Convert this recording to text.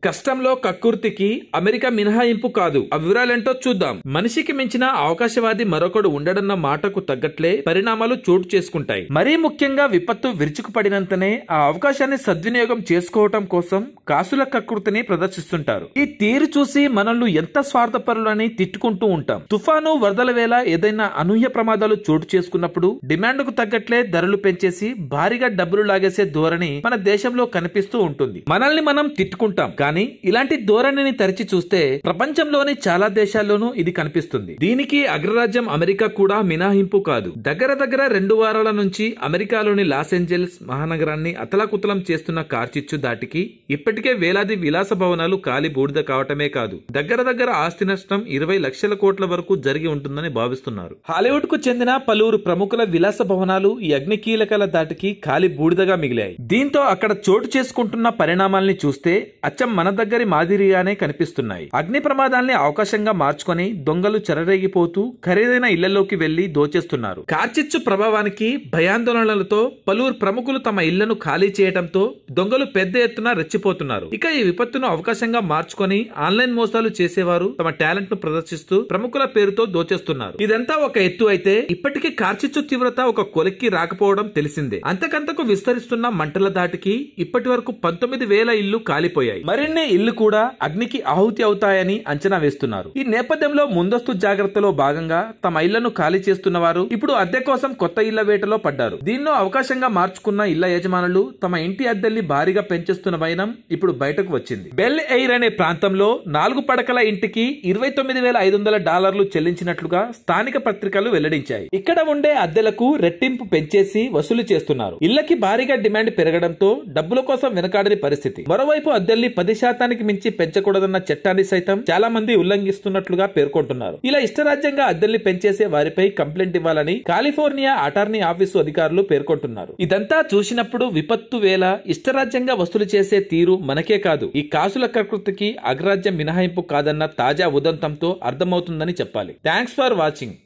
కష్టంలో కక్కుర్తికి అమెరికా మినహాయింపు కాదు. ఆ వివరాలేంటో చూద్దాం. మనిషికి మించిన అవకాశవాది మరొకడు ఉండడన్న మాటకు తగ్గట్లే పరిణామాలు చోటు చేసుకుంటాయి. మరీ ముఖ్యంగా విపత్తు విరుచుకుపడినంతనే ఆ అవకాశాన్ని సద్వినియోగం చేసుకోవటం కోసం కాసుల కక్కుర్తిని ప్రదర్శిస్తుంటారు. ఈ తీరు చూసి మనల్ని ఎంత స్వార్థపరులని తిట్టుకుంటూ ఉంటాం. తుఫాను, వరదల వేళ ఏదైనా అనూహ్య ప్రమాదాలు చోటు చేసుకున్నప్పుడు డిమాండ్ కు తగ్గట్లే ధరలు పెంచేసి భారీగా డబ్బులు లాగేసే ధోరణి మన దేశంలో కనిపిస్తూ ఉంటుంది. మనల్ని మనం తిట్టుకుంటాం, కానీ ఇలాంటి ధోరణిని తరిచి చూస్తే ప్రపంచంలోని చాలా దేశాల్లోనూ ఇది కనిపిస్తుంది. దీనికి అగ్రరాజ్యం అమెరికా కూడా మినహాయింపు కాదు. దగ్గర 2 వారాల నుంచి అమెరికాలోని లాస్ ఏంజెల్స్ మహానగరాన్ని అతలాకుతలం చేస్తున్న కార్చిచ్చు దాటికి ఇప్పటికే వేలాది విలాస భవనాలు కాలి బూడిద కావటమే కాదు, దగ్గర ఆస్తి నష్టం 20 లక్షల కోట్ల వరకు జరిగి ఉంటుందని భావిస్తున్నారు. హాలీవుడ్ కు చెందిన పలువురు ప్రముఖుల విలాస భవనాలు ఈ అగ్ని కీలకాల దాటికి కాలి బూడిదగా మిగిలాయి. దీంతో అక్కడ చోటు చేసుకుంటున్న పరిణామాల్ని చూస్తే అచ్చం మన దగ్గరి మాదిరిగానే కనిపిస్తున్నాయి. అగ్ని ప్రమాదాల్ని అవకాశంగా మార్చుకొని దొంగలు చెలరేగిపోతూ ఖరీదైన ఇళ్లలోకి వెళ్లి దోచేస్తున్నారు. కార్చిచ్చు ప్రభావానికి భయాందోళనలతో పలువురు ప్రముఖులు తమ ఇళ్లను ఖాళీ చేయడంతో దొంగలు పెద్ద ఎత్తున రెచ్చిపోతున్నారు. ఇక ఈ విపత్తును అవకాశంగా మార్చుకొని ఆన్లైన్ మోసాలు చేసేవారు తమ టాలెంట్ ను ప్రదర్శిస్తూ ప్రముఖుల పేరుతో దోచేస్తున్నారు. ఇదంతా ఒక ఎత్తు అయితే ఇప్పటికీ కార్చిచ్చు తీవ్రత ఒక కొలిక్కి రాకపోవడం తెలిసిందే. అంతకంతకు విస్తరిస్తున్న మంటల దాటికి ఇప్పటి వరకు 19,000 ఇళ్లు కాలిపోయాయి. మరిన్ని ఇళ్లు కూడా అగ్నికి ఆహుతి అవుతాయని అంచనా వేస్తున్నారు. ఈ నేపథ్యంలో ముందస్తు జాగ్రత్తలో భాగంగా తమ ఇళ్లను ఖాళీ చేస్తున్న వారు ఇప్పుడు అద్దె కోసం కొత్త ఇళ్ల వేటలో పడ్డారు. దీన్నో అవకాశంగా మార్చుకున్న ఇళ్ల యజమానులు తమ ఇంటి అద్దెల్ని భారీగా పెంచేస్తున్న వైనం ఇప్పుడు బయటకు వచ్చింది. బెల్ ఎయిర్ అనే ప్రాంతంలో 4 పడకల ఇంటికి $29,500 చెల్లించినట్లుగా స్థానిక పత్రికలు వెల్లడించాయి. ఇక్కడ ఉండే అద్దెలకు రెట్టింపు పెంచేసి వసూలు చేస్తున్నారు. ఇళ్లకి భారీగా డిమాండ్ పెరగడంతో డబ్బుల కోసం వెనకాడని పరిస్థితి. మరోవైపు అద్దెల్ని 10% మించి పెంచకూడదన్న చట్టాన్ని సైతం చాలా మంది ఉల్లంఘిస్తున్నట్లుగా పేర్కొంటున్నారు. ఇలా ఇష్టరాజ్యంగా అద్దెల్ని పెంచేసే వారిపై కంప్లైంట్ ఇవ్వాలని కాలిఫోర్నియా అటార్నీ ఆఫీసు అధికారులు పేర్కొంటున్నారు. ఇదంతా చూసినప్పుడు విపత్తు వేళ ఇష్టరాజ్యంగా వసూలు చేసే తీరు మనకే కాదు, ఈ కాసుల కకృతికి అగ్రరాజ్యం మినహాయింపు కాదన్న తాజా ఉదంతంతో అర్థమవుతుందని చెప్పాలి. Thanks for watching.